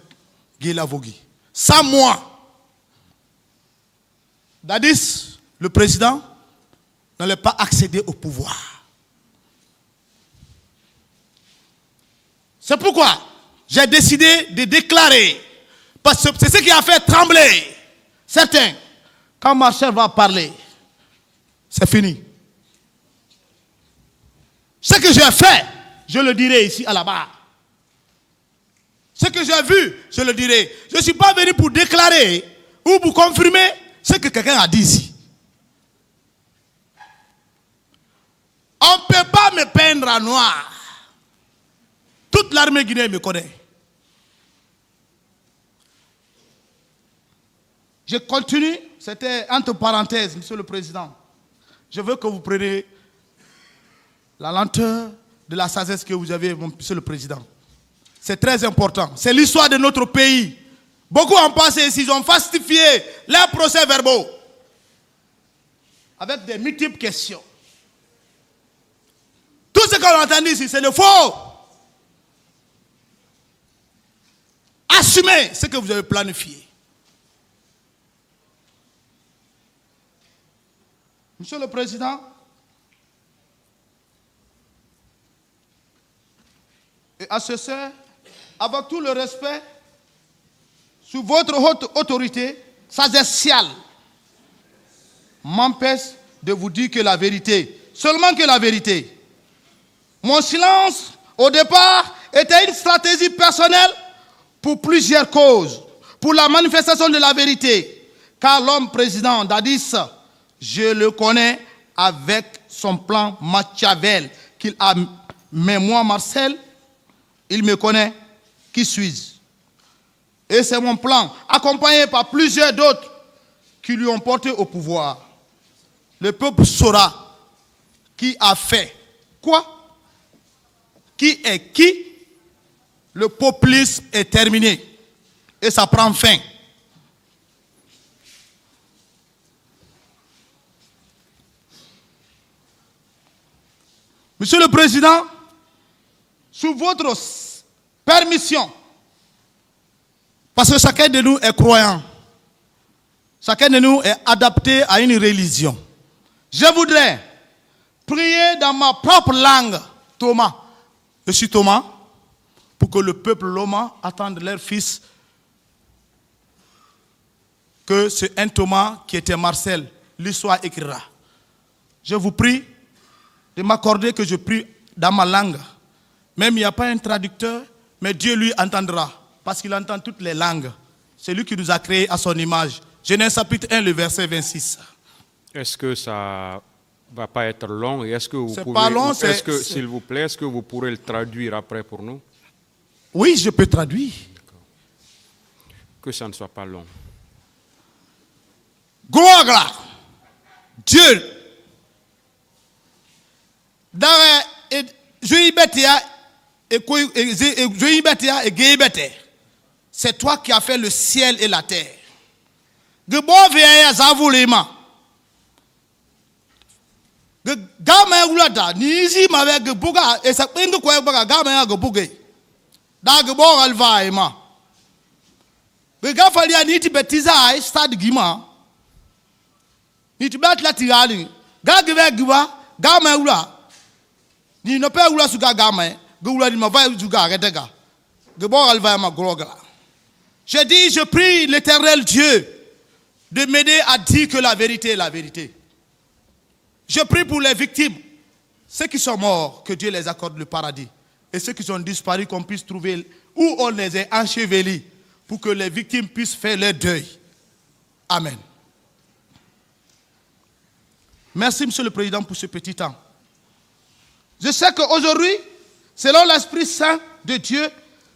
Guélavogui. Sans moi, Dadis, le président, n'allait pas accéder au pouvoir. C'est pourquoi j'ai décidé de déclarer, parce que c'est ce qui a fait trembler certains. Quand Marcel va parler, c'est fini. Ce que j'ai fait, je le dirai ici à la barre. Ce que j'ai vu, je le dirai. Je ne suis pas venu pour déclarer ou pour confirmer ce que quelqu'un a dit ici. On ne peut pas me peindre en noir. Toute l'armée guinéenne me connaît. Je continue, c'était entre parenthèses, Monsieur le Président. Je veux que vous preniez la lenteur de la sagesse que vous avez, Monsieur le Président. C'est très important. C'est l'histoire de notre pays. Beaucoup ont pensé ici, ils ont falsifié leurs procès-verbaux avec des multiples questions. Tout ce qu'on a entendu ici, c'est le faux. Assumez ce que vous avez planifié. Monsieur le Président, et à ce sein, avec tout le respect, sous votre haute autorité sagestiale, m'empêche de vous dire que la vérité, seulement que la vérité. Mon silence, au départ, était une stratégie personnelle pour plusieurs causes. Pour la manifestation de la vérité. Car l'homme président d'Addis, je le connais avec son plan Machiavel qu'il a. Mais moi, Marcel, il me connaît. Qui suis-je? Et c'est mon plan, accompagné par plusieurs d'autres qui lui ont porté au pouvoir. Le peuple saura qui a fait quoi, qui est qui. Le populisme est terminé et ça prend fin. Monsieur le Président, sous votre permission, parce que chacun de nous est croyant, chacun de nous est adapté à une religion. Je voudrais prier dans ma propre langue, Thomas. Je suis Thomas, pour que le peuple loma attende leur fils, que c'est un Thomas qui était Marcel, l'histoire écrira. Je vous prie de m'accorder que je prie dans ma langue. Même il n'y a pas un traducteur, mais Dieu lui entendra, parce qu'il entend toutes les langues. C'est lui qui nous a créés à son image. Genèse chapitre 1, le verset 26. Est-ce que ça va pas être long? Et est-ce que vous pouvez, pas long, s'il vous plaît, est-ce que vous pourrez le traduire après pour nous? Oui, je peux traduire. Que ça ne soit pas long. Gloire, Dieu. C'est toi qui as fait le ciel et la terre. Je dis, je prie l'Éternel Dieu de m'aider à dire que la vérité est la vérité. Je prie pour les victimes, ceux qui sont morts, que Dieu les accorde le paradis. Et ceux qui sont disparus, qu'on puisse trouver où on les a ensevelis, pour que les victimes puissent faire leur deuil. Amen. Merci, Monsieur le Président, pour ce petit temps. Je sais qu'aujourd'hui, selon l'Esprit Saint de Dieu,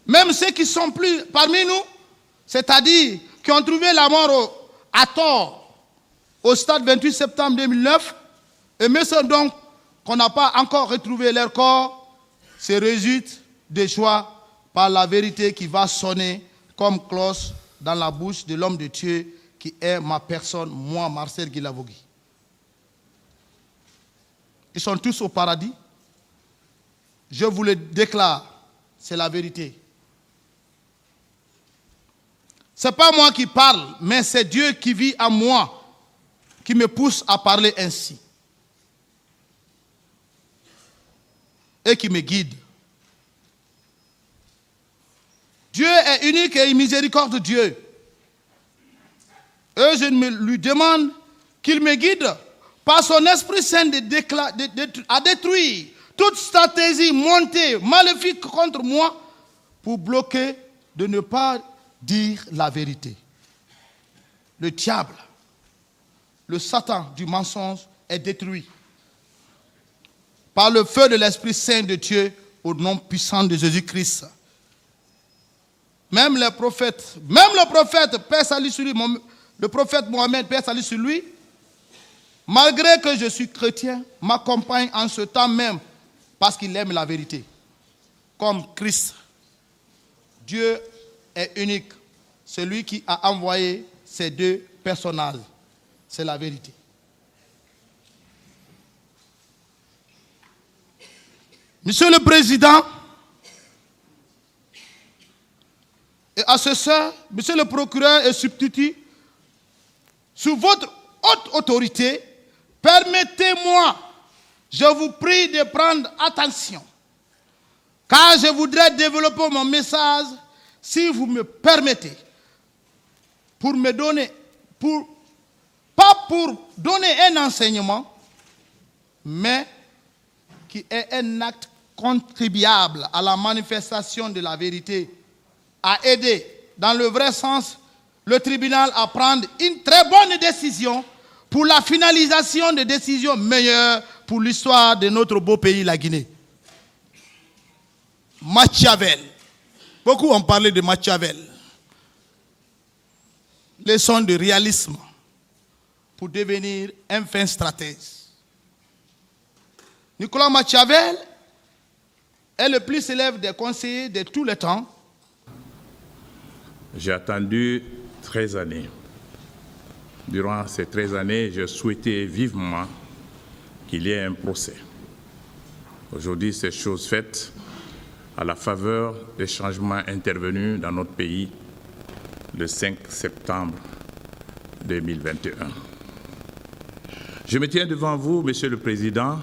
même ceux qui sont plus parmi nous, c'est-à-dire qui ont trouvé la mort à tort au stade 28 septembre 2009, et même ceux donc qu'on n'a pas encore retrouvé leur corps, se résultent de joie par la vérité qui va sonner comme cloche dans la bouche de l'homme de Dieu qui est ma personne, moi, Marcel Guilavogui. Ils sont tous au paradis. Je vous le déclare, c'est la vérité. Ce n'est pas moi qui parle, mais c'est Dieu qui vit en moi, qui me pousse à parler ainsi. Et qui me guide. Dieu est unique et miséricordieux Dieu. Et je lui demande qu'il me guide par son Esprit Saint à détruire toute stratégie montée, maléfique contre moi pour bloquer de ne pas dire la vérité. Le diable, le Satan du mensonge est détruit par le feu de l'Esprit Saint de Dieu au nom puissant de Jésus-Christ. Même le prophète, Père salut sur lui, le prophète Mohammed, Père salut sur lui, malgré que je suis chrétien, m'accompagne en ce temps même parce qu'il aime la vérité. Comme Christ. Dieu est unique. Celui qui a envoyé ces deux personnages. C'est la vérité. Monsieur le Président, et assesseur, Monsieur le procureur et substitut, sous votre haute autorité, permettez-moi, je vous prie de prendre attention, car je voudrais développer mon message, si vous me permettez, pas pour donner un enseignement, mais qui est un acte contribuable à la manifestation de la vérité, à aider, dans le vrai sens, le tribunal à prendre une très bonne décision pour la finalisation de décisions meilleures pour l'histoire de notre beau pays, la Guinée. Machiavel. Beaucoup ont parlé de Machiavel. Leçon de réalisme pour devenir un fin stratège. Nicolas Machiavel est le plus célèbre des conseillers de tous les temps. J'ai attendu 13 années. Durant ces 13 années, je souhaitais vivement qu'il y ait un procès. Aujourd'hui, c'est chose faite à la faveur des changements intervenus dans notre pays le 5 septembre 2021. Je me tiens devant vous, Monsieur le Président,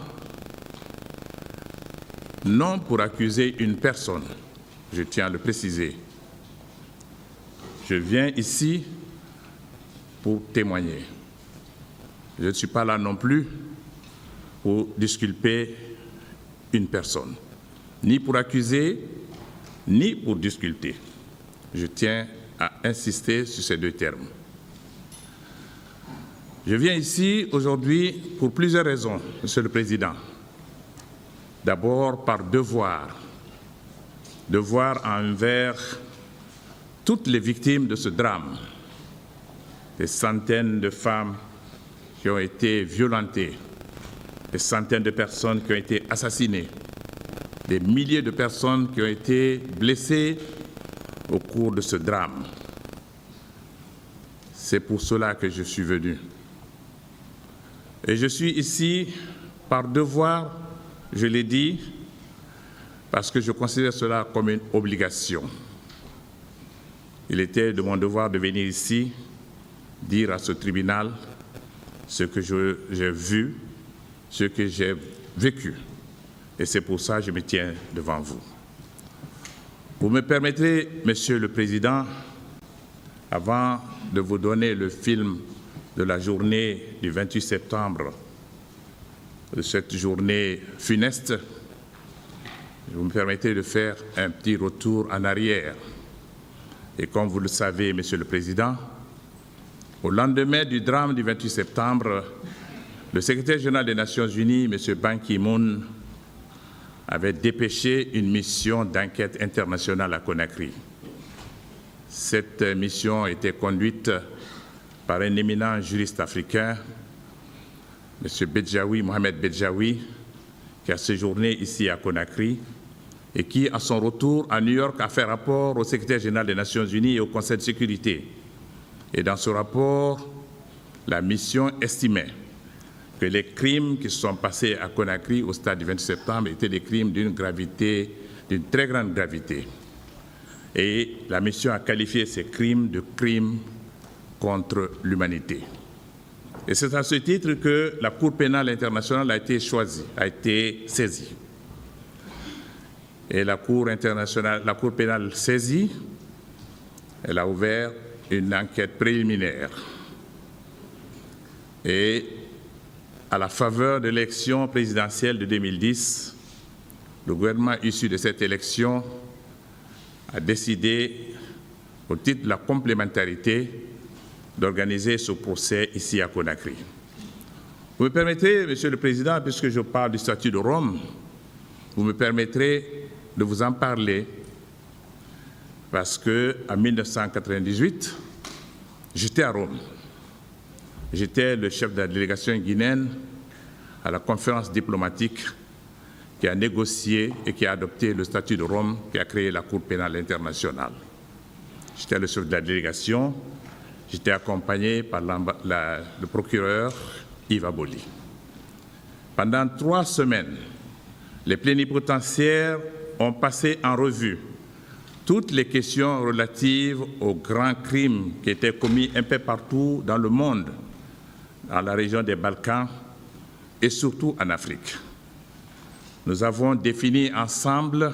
non pour accuser une personne, je tiens à le préciser. Je viens ici pour témoigner. Je ne suis pas là non plus pour disculper une personne, ni pour accuser, ni pour disculper. Je tiens à insister sur ces deux termes. Je viens ici aujourd'hui pour plusieurs raisons, Monsieur le Président. D'abord par devoir envers toutes les victimes de ce drame, des centaines de femmes qui ont été violentées, des centaines de personnes qui ont été assassinées, des milliers de personnes qui ont été blessées au cours de ce drame. C'est pour cela que je suis venu. Et je suis ici par devoir, je l'ai dit, parce que je considère cela comme une obligation. Il était de mon devoir de venir ici, dire à ce tribunal ce que j'ai vu, ce que j'ai vécu. Et c'est pour ça que je me tiens devant vous. Vous me permettrez, Monsieur le Président, avant de vous donner le film de la journée du 28 septembre, de cette journée funeste, vous me permettez de faire un petit retour en arrière. Et comme vous le savez, Monsieur le Président, au lendemain du drame du 28 septembre, le secrétaire général des Nations Unies, M. Ban Ki-moon, avait dépêché une mission d'enquête internationale à Conakry. Cette mission était conduite par un éminent juriste africain, M. Bedjaoui, Mohamed Bedjaoui, qui a séjourné ici à Conakry et qui, à son retour à New York, a fait rapport au secrétaire général des Nations Unies et au Conseil de sécurité. Et dans ce rapport, la mission estimait que les crimes qui se sont passés à Conakry au stade du 28 septembre étaient des crimes d'une gravité, d'une très grande gravité. Et la mission a qualifié ces crimes de crimes contre l'humanité. Et c'est à ce titre que la Cour pénale internationale a été choisie, a été saisie. Et la Cour pénale saisie, elle a ouvert une enquête préliminaire. Et à la faveur de l'élection présidentielle de 2010, le gouvernement issu de cette élection a décidé, au titre de la complémentarité, d'organiser ce procès ici à Conakry. Vous me permettrez, Monsieur le Président, puisque je parle du statut de Rome, vous me permettrez de vous en parler parce qu'en 1998, j'étais à Rome. J'étais le chef de la délégation guinéenne à la conférence diplomatique qui a négocié et qui a adopté le statut de Rome qui a créé la Cour pénale internationale. J'étais le chef de la délégation, j'étais accompagné par le procureur Yves Aboli. Pendant 3 semaines, les plénipotentiaires ont passé en revue toutes les questions relatives aux grands crimes qui étaient commis un peu partout dans le monde, dans la région des Balkans et surtout en Afrique. Nous avons défini ensemble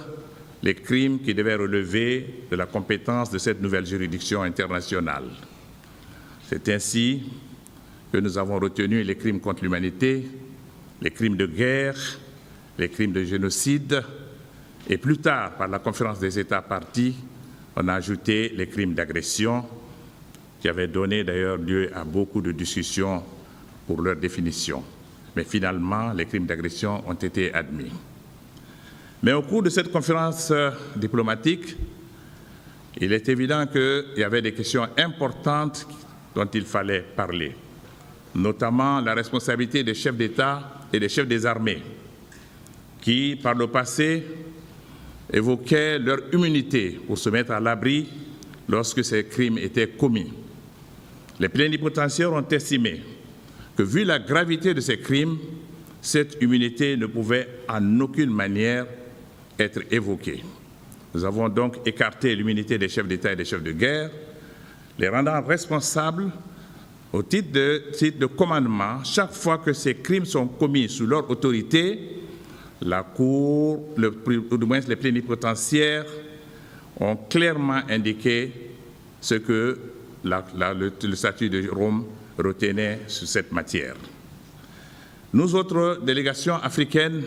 les crimes qui devaient relever de la compétence de cette nouvelle juridiction internationale. C'est ainsi que nous avons retenu les crimes contre l'humanité, les crimes de guerre, les crimes de génocide, et plus tard, par la conférence des États parties, on a ajouté les crimes d'agression, qui avaient donné d'ailleurs lieu à beaucoup de discussions pour leur définition. Mais finalement, les crimes d'agression ont été admis. Mais au cours de cette conférence diplomatique, il est évident qu'il y avait des questions importantes dont il fallait parler, notamment la responsabilité des chefs d'État et des chefs des armées, qui, par le passé, évoquaient leur immunité pour se mettre à l'abri lorsque ces crimes étaient commis. Les plénipotentiaires ont estimé que, vu la gravité de ces crimes, cette immunité ne pouvait en aucune manière être évoquée. Nous avons donc écarté l'immunité des chefs d'État et des chefs de guerre, les rendant responsables au titre de commandement chaque fois que ces crimes sont commis sous leur autorité. La Cour, ou du moins les plénipotentiaires, ont clairement indiqué ce que le statut de Rome retenait sur cette matière. Nous autres délégations africaines,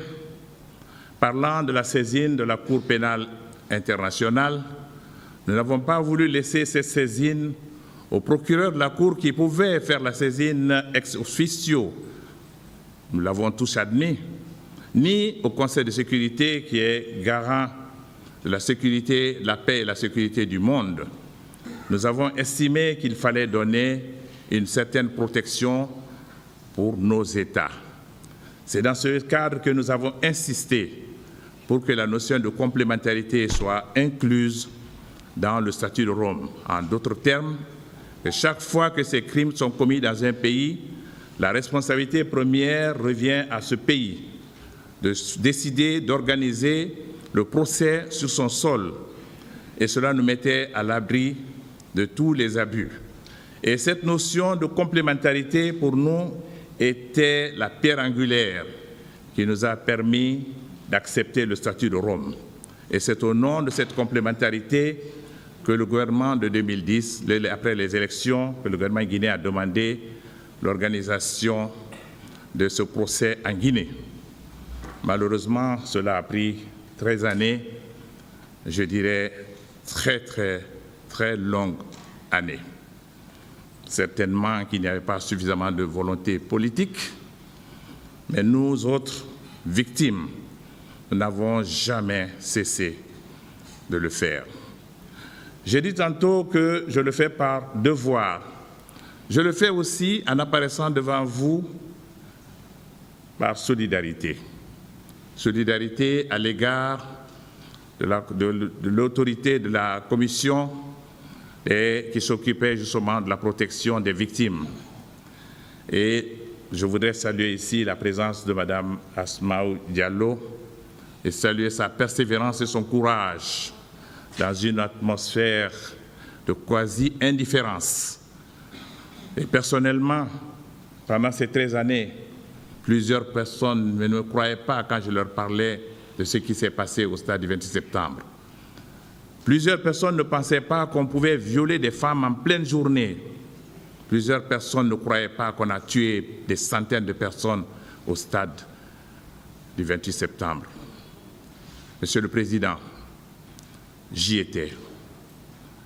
parlant de la saisine de la Cour pénale internationale, nous n'avons pas voulu laisser cette saisine au procureur de la Cour qui pouvait faire la saisine ex officio, nous l'avons tous admis, ni au Conseil de sécurité qui est garant de la sécurité, la paix et la sécurité du monde. Nous avons estimé qu'il fallait donner une certaine protection pour nos États. C'est dans ce cadre que nous avons insisté pour que la notion de complémentarité soit incluse dans le statut de Rome. En d'autres termes, que chaque fois que ces crimes sont commis dans un pays, la responsabilité première revient à ce pays de décider d'organiser le procès sur son sol. Et cela nous mettait à l'abri de tous les abus. Et cette notion de complémentarité, pour nous, était la pierre angulaire qui nous a permis d'accepter le statut de Rome. Et c'est au nom de cette complémentarité que le gouvernement de 2010, après les élections, que le gouvernement guinéen a demandé l'organisation de ce procès en Guinée. Malheureusement, cela a pris 13 années, je dirais très longues années. Certainement qu'il n'y avait pas suffisamment de volonté politique, mais nous autres victimes, nous n'avons jamais cessé de le faire. J'ai dit tantôt que je le fais par devoir. Je le fais aussi en apparaissant devant vous par solidarité. Solidarité à l'égard de l'autorité de la commission qui s'occupait justement de la protection des victimes. Et je voudrais saluer ici la présence de Mme Asmaou Diallo et saluer sa persévérance et son courage dans une atmosphère de quasi-indifférence. Et personnellement, pendant ces 13 années, plusieurs personnes ne me croyaient pas quand je leur parlais de ce qui s'est passé au stade du 26 septembre. Plusieurs personnes ne pensaient pas qu'on pouvait violer des femmes en pleine journée. Plusieurs personnes ne croyaient pas qu'on a tué des centaines de personnes au stade du 28 septembre. Monsieur le Président, j'y étais.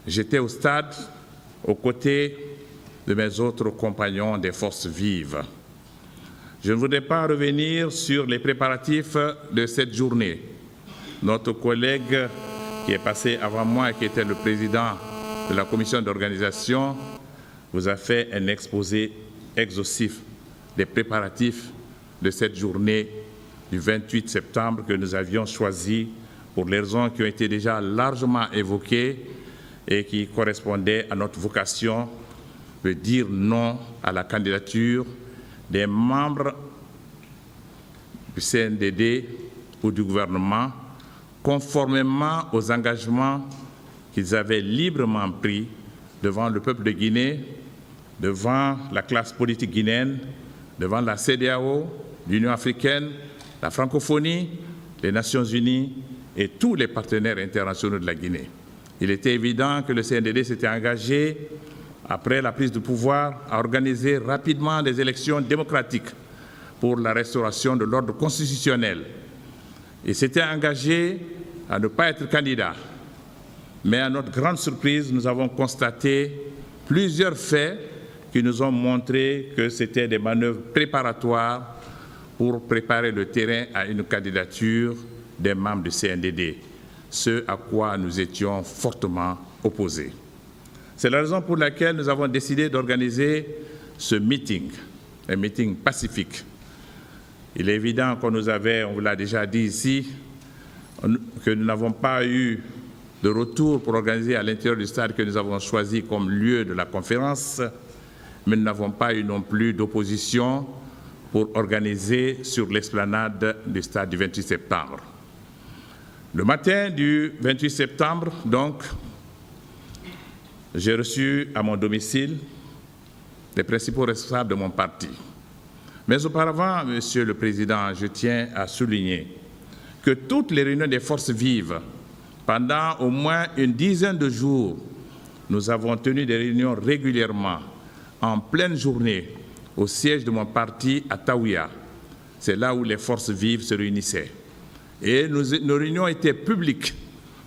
J'étais au stade aux côtés de mes autres compagnons des forces vives. Je ne voudrais pas revenir sur les préparatifs de cette journée. Notre collègue qui est passé avant moi et qui était le président de la commission d'organisation vous a fait un exposé exhaustif des préparatifs de cette journée du 28 septembre que nous avions choisi pour les raisons qui ont été déjà largement évoquées et qui correspondaient à notre vocation de dire non à la candidature des membres du CNDD ou du gouvernement, conformément aux engagements qu'ils avaient librement pris devant le peuple de Guinée, devant la classe politique guinéenne, devant la CEDEAO, l'Union africaine, la francophonie, les Nations unies et tous les partenaires internationaux de la Guinée. Il était évident que le CNDD s'était engagé, après la prise de pouvoir, à organiser rapidement des élections démocratiques pour la restauration de l'ordre constitutionnel. Il s'était engagé à ne pas être candidat. Mais à notre grande surprise, nous avons constaté plusieurs faits qui nous ont montré que c'était des manœuvres préparatoires pour préparer le terrain à une candidature des membres du CNDD, ce à quoi nous étions fortement opposés. C'est la raison pour laquelle nous avons décidé d'organiser ce meeting, un meeting pacifique. Il est évident qu'on nous avait, on vous l'a déjà dit ici, que nous n'avons pas eu de retour pour organiser à l'intérieur du stade que nous avons choisi comme lieu de la conférence, mais nous n'avons pas eu non plus d'opposition pour organiser sur l'esplanade du stade du 28 septembre. Le matin du 28 septembre, donc, j'ai reçu à mon domicile les principaux responsables de mon parti. Mais auparavant, Monsieur le Président, je tiens à souligner que toutes les réunions des forces vives, pendant au moins une dizaine de jours, nous avons tenu des réunions régulièrement, en pleine journée, au siège de mon parti à Taouya. C'est là où les forces vives se réunissaient. Et nos réunions étaient publiques.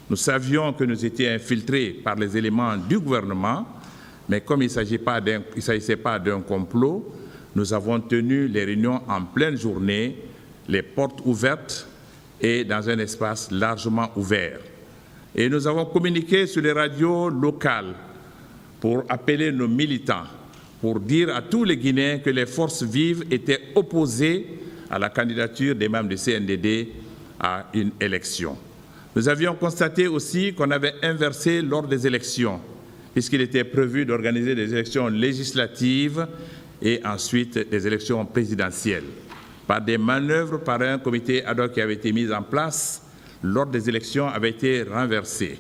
Nous savions que nous étions infiltrés par les éléments du gouvernement, mais comme il ne s'agissait pas d'un complot, nous avons tenu les réunions en pleine journée, les portes ouvertes et dans un espace largement ouvert. Et nous avons communiqué sur les radios locales pour appeler nos militants, pour dire à tous les Guinéens que les forces vives étaient opposées à la candidature des membres du CNDD à une élection. Nous avions constaté aussi qu'on avait inversé l'ordre des élections, puisqu'il était prévu d'organiser des élections législatives et ensuite des élections présidentielles. Par des manœuvres par un comité ad hoc qui avait été mis en place, l'ordre des élections avait été renversé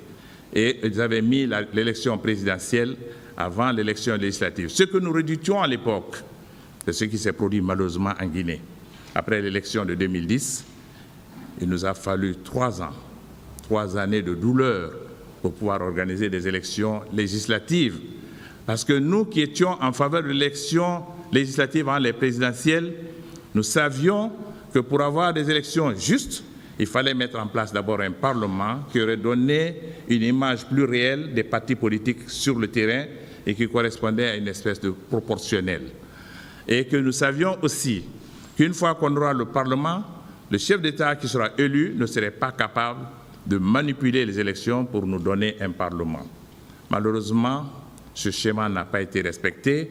et ils avaient mis l'élection présidentielle avant l'élection législative. Ce que nous redoutions à l'époque, c'est ce qui s'est produit malheureusement en Guinée. Après l'élection de 2010, il nous a fallu 3 ans, 3 années de douleur pour pouvoir organiser des élections législatives. Parce que nous qui étions en faveur de l'élection législative avant les présidentielles, nous savions que pour avoir des élections justes, il fallait mettre en place d'abord un Parlement qui aurait donné une image plus réelle des partis politiques sur le terrain et qui correspondait à une espèce de proportionnel. Et que nous savions aussi qu'une fois qu'on aura le Parlement, le chef d'État qui sera élu ne serait pas capable de manipuler les élections pour nous donner un Parlement. Malheureusement, ce schéma n'a pas été respecté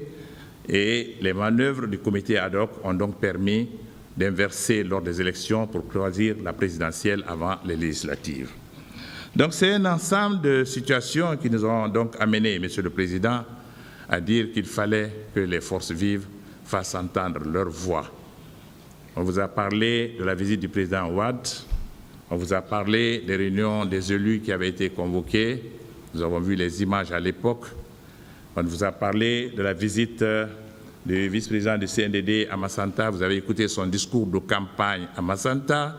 et les manœuvres du comité ad hoc ont donc permis d'inverser l'ordre des élections pour choisir la présidentielle avant les législatives. Donc c'est un ensemble de situations qui nous ont donc amenés, Monsieur le Président, à dire qu'il fallait que les forces vives fassent entendre leur voix. On vous a parlé de la visite du président Ouad, on vous a parlé des réunions des élus qui avaient été convoquées, nous avons vu les images à l'époque, on vous a parlé de la visite du vice-président du CNDD à Massanta, vous avez écouté son discours de campagne à Massanta,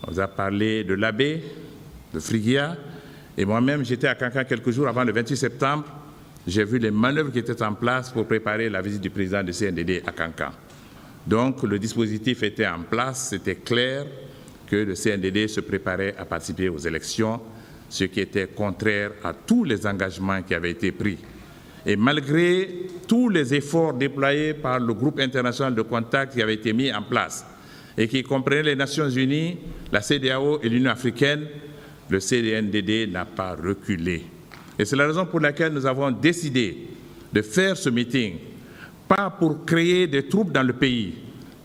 on vous a parlé de l'abbé, de Friguia, et moi-même j'étais à Kankan quelques jours avant le 28 septembre, j'ai vu les manœuvres qui étaient en place pour préparer la visite du président du CNDD à Kankan. Donc le dispositif était en place, c'était clair que le CNDD se préparait à participer aux élections, ce qui était contraire à tous les engagements qui avaient été pris. Et malgré tous les efforts déployés par le groupe international de contact qui avait été mis en place et qui comprenait les Nations unies, la CEDEAO et l'Union africaine, le CNDD n'a pas reculé. Et c'est la raison pour laquelle nous avons décidé de faire ce meeting, pas pour créer des troubles dans le pays.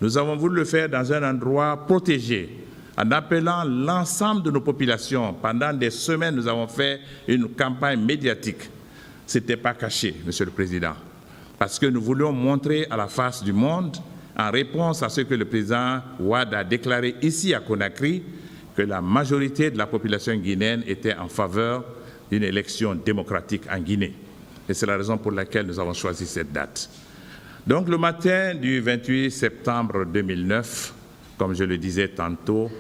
Nous avons voulu le faire dans un endroit protégé, en appelant l'ensemble de nos populations. Pendant des semaines, nous avons fait une campagne médiatique. Ce n'était pas caché, Monsieur le Président, parce que nous voulions montrer à la face du monde en réponse à ce que le président Wade a déclaré ici à Conakry, que la majorité de la population guinéenne était en faveur d'une élection démocratique en Guinée. Et c'est la raison pour laquelle nous avons choisi cette date. Donc le matin du 28 septembre 2009, comme je le disais tantôt,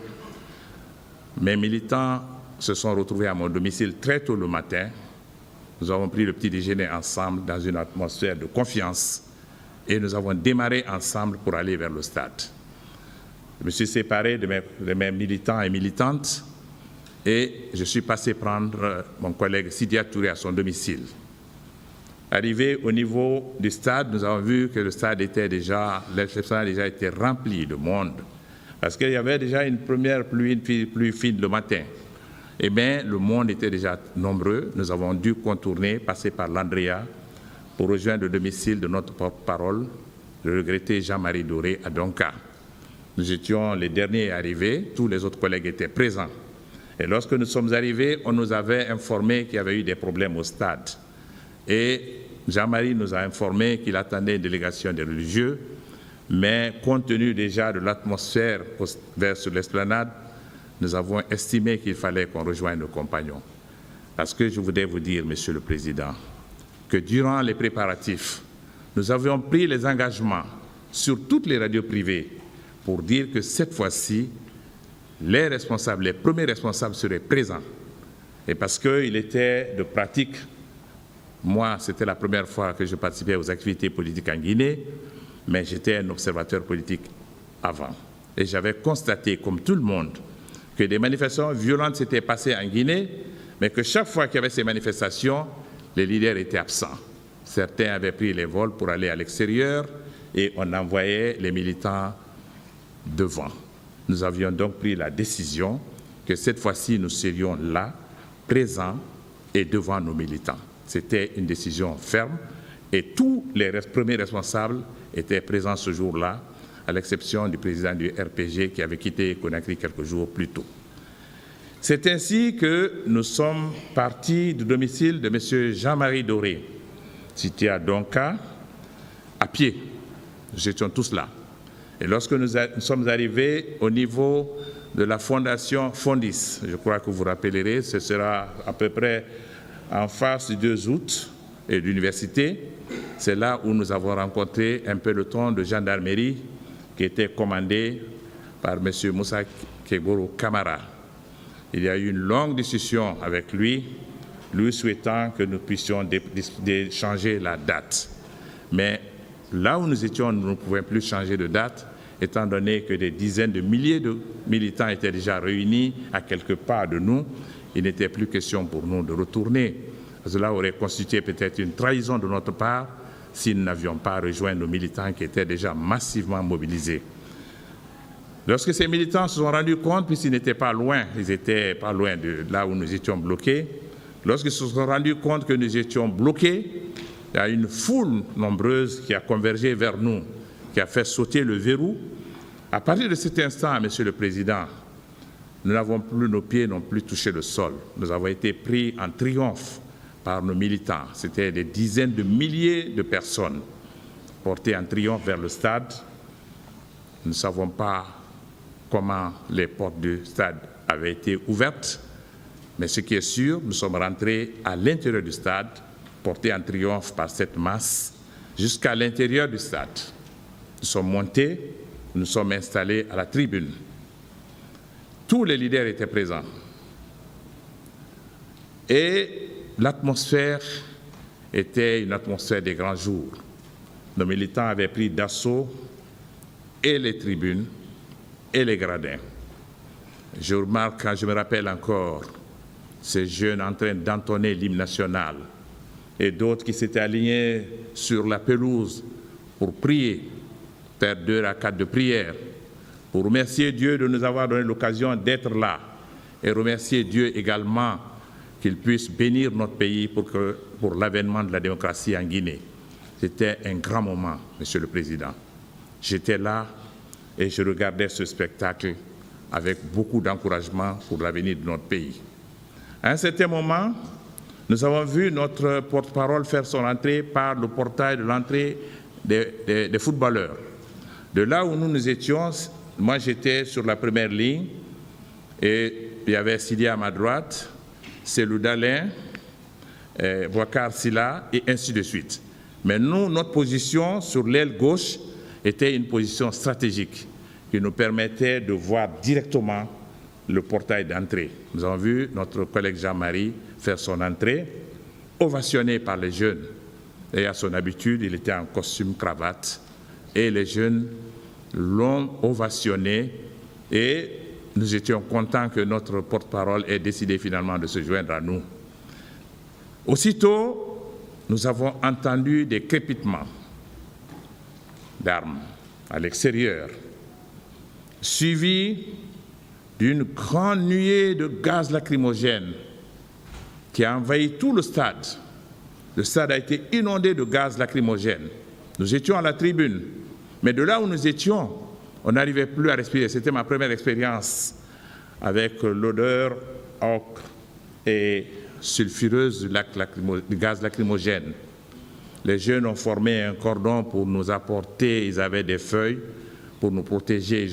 mes militants se sont retrouvés à mon domicile très tôt le matin. Nous avons pris le petit déjeuner ensemble dans une atmosphère de confiance et nous avons démarré ensemble pour aller vers le stade. Je me suis séparé de mes militants et militantes et je suis passé prendre mon collègue Sidia Touré à son domicile. Arrivé au niveau du stade, nous avons vu que le stade était déjà été rempli de monde parce qu'il y avait déjà une première pluie fine le matin. Eh bien, le monde était déjà nombreux. Nous avons dû contourner, passer par l'Andrea pour rejoindre le domicile de notre porte-parole, le regretté Jean-Marie Doré à Donka. Nous étions les derniers arrivés, tous les autres collègues étaient présents. Et lorsque nous sommes arrivés, on nous avait informé qu'il y avait eu des problèmes au stade. Et Jean-Marie nous a informé qu'il attendait une délégation des religieux, mais compte tenu déjà de l'atmosphère vers sur l'esplanade, nous avons estimé qu'il fallait qu'on rejoigne nos compagnons. Parce que je voudrais vous dire, Monsieur le Président, que durant les préparatifs, nous avions pris les engagements sur toutes les radios privées pour dire que cette fois-ci, les premiers responsables seraient présents. Et parce qu'il était de pratique, moi, c'était la première fois que je participais aux activités politiques en Guinée, mais j'étais un observateur politique avant. Et j'avais constaté, comme tout le monde, que des manifestations violentes s'étaient passées en Guinée, mais que chaque fois qu'il y avait ces manifestations, les leaders étaient absents. Certains avaient pris les vols pour aller à l'extérieur et on envoyait les militants devant. Nous avions donc pris la décision que cette fois-ci, nous serions là, présents et devant nos militants. C'était une décision ferme et tous les premiers responsables étaient présents ce jour-là, à l'exception du président du RPG qui avait quitté Conakry quelques jours plus tôt. C'est ainsi que nous sommes partis du domicile de M. Jean-Marie Doré, situé à Donka, à pied. Nous étions tous là. Et lorsque nous sommes arrivés au niveau de la fondation Fondis, je crois que vous vous rappellerez, ce sera à peu près en face du 2 août et de l'université, c'est là où nous avons rencontré un peloton de gendarmerie qui était commandé par M. Moussa Kegoro Kamara. Il y a eu une longue discussion avec lui souhaitant que nous puissions changer la date. Mais là où nous étions, nous ne pouvions plus changer de date, étant donné que des dizaines de milliers de militants étaient déjà réunis à quelques pas de nous. Il n'était plus question pour nous de retourner. Cela aurait constitué peut-être une trahison de notre part si nous n'avions pas rejoint nos militants qui étaient déjà massivement mobilisés. Lorsque ces militants se sont rendus compte, puisqu'ils n'étaient pas loin, ils n'étaient pas loin de là où nous étions bloqués, lorsqu'ils se sont rendus compte que nous étions bloqués, il y a une foule nombreuse qui a convergé vers nous, qui a fait sauter le verrou. À partir de cet instant, Monsieur le Président, nous n'avons plus, nos pieds n'ont plus touché le sol. Nous avons été pris en triomphe par nos militants. C'était des dizaines de milliers de personnes portées en triomphe vers le stade. Nous ne savons pas comment les portes du stade avaient été ouvertes, mais ce qui est sûr, nous sommes rentrés à l'intérieur du stade, portés en triomphe par cette masse, jusqu'à l'intérieur du stade. Nous sommes montés, nous sommes installés à la tribune. Tous les leaders étaient présents. Et l'atmosphère était une atmosphère des grands jours. Nos militants avaient pris d'assaut et les tribunes et les gradins. Je me rappelle encore ces jeunes en train d'entonner l'hymne national et d'autres qui s'étaient alignés sur la pelouse pour prier, faire 2 rakats de prière, pour remercier Dieu de nous avoir donné l'occasion d'être là et remercier Dieu également qu'il puisse bénir notre pays pour l'avènement de la démocratie en Guinée. C'était un grand moment, Monsieur le Président. J'étais là et je regardais ce spectacle avec beaucoup d'encouragement pour l'avenir de notre pays. À un certain moment, nous avons vu notre porte-parole faire son entrée par le portail de l'entrée des footballeurs. De là où nous étions, moi j'étais sur la première ligne et il y avait Sidi à ma droite, Cellou Dalein, Boubacar Silla et ainsi de suite. Mais nous, notre position sur l'aile gauche était une position stratégique qui nous permettait de voir directement le portail d'entrée. Nous avons vu notre collègue Jean-Marie faire son entrée, ovationné par les jeunes. Et à son habitude, il était en costume cravate et les jeunes l'ont ovationné et nous étions contents que notre porte-parole ait décidé finalement de se joindre à nous. Aussitôt, nous avons entendu des crépitements d'armes à l'extérieur, suivis d'une grande nuée de gaz lacrymogène qui a envahi tout le stade. Le stade a été inondé de gaz lacrymogène. Nous étions à la tribune, mais de là où nous étions, on n'arrivait plus à respirer. C'était ma première expérience avec l'odeur ocre et sulfureuse du gaz lacrymogène. Les jeunes ont formé un cordon pour nous apporter, ils avaient des feuilles pour nous protéger.